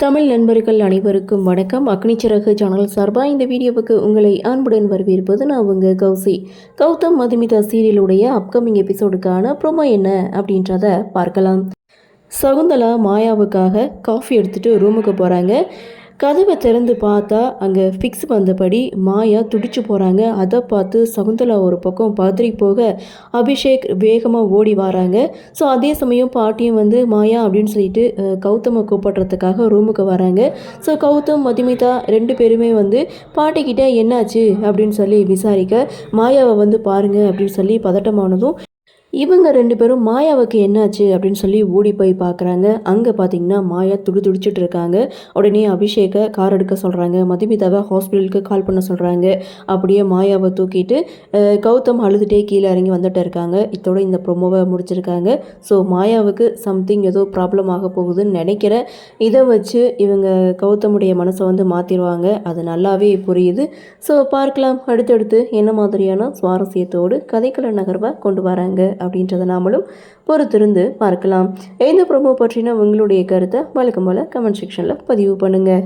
தமிழ் நண்பர்கள் அனைவருக்கும் வணக்கம். அக்னிச்சிறகு சேனல் சார்பாக இந்த வீடியோவுக்கு உங்களை அன்புடன் வரவேற்பது நான் உங்கள் கௌசி. கௌதம் மதுமிதா சீரியலுடைய அப்கமிங் எபிசோடுக்கான ப்ரோமோ என்ன அப்படின்றத பார்க்கலாம். சகுந்தலா மாயாவுக்காக காஃபி எடுத்துகிட்டு ரூமுக்கு போகிறாங்க. கதவை திறந்து பார்த்தா அங்கே ஃபிக்ஸ் வந்தபடி மாயா துடிச்சு போகிறாங்க. அதை பார்த்து சகுந்தலா ஒரு பக்கம் பதறி போக அபிஷேக் வேகமாக ஓடி வராங்க. ஸோ அதே சமயம் பாட்டியும் வந்து மாயா அப்படின்னு சொல்லிட்டு கௌதமை கூப்பிட்றதுக்காக ரூமுக்கு வராங்க. ஸோ கௌதம் மதுமிதா ரெண்டு பேருமே வந்து பாட்டிக்கிட்ட என்னாச்சு அப்படின்னு சொல்லி விசாரிக்க மாயாவை வந்து பாருங்க அப்படின்னு சொல்லி பதட்டமானதும் இவங்க ரெண்டு பேரும் மாயாவுக்கு என்னாச்சு அப்படின்னு சொல்லி ஓடி போய் பார்க்குறாங்க. அங்கே பார்த்தீங்கன்னா மாயா துடிச்சுட்டு இருக்காங்க. உடனே அபிஷேக்கை கார் எடுக்க சொல்கிறாங்க. மதுமிதாவை ஹாஸ்பிட்டலுக்கு கால் பண்ண சொல்கிறாங்க. அப்படியே மாயாவை தூக்கிட்டு கௌதம் அழுதுகிட்டே கீழே இறங்கி வந்துட்டு இருக்காங்க. இதோட இந்த ப்ரொமோவை முடிச்சிருக்காங்க. ஸோ மாயாவுக்கு சம்திங் ஏதோ ப்ராப்ளம் ஆக போகுதுன்னு நினைக்கிறேன். இதை வச்சு இவங்க கௌதமுடைய மனசை வந்து மாற்றிடுவாங்க. அது நல்லாவே புரியுது. ஸோ பார்க்கலாம் அடுத்தடுத்து என்ன மாதிரியான சுவாரஸ்யத்தோடு கதைக்கள நகர்வை கொண்டு வராங்க அப்படின்றத நாமளும் பொறுத்திருந்து பார்க்கலாம். இந்த ப்ரோமோ பற்றின உங்களுடைய கருத்தை வழக்கம் போல கமெண்ட் செக்ஷனில் பதிவு பண்ணுங்கள்.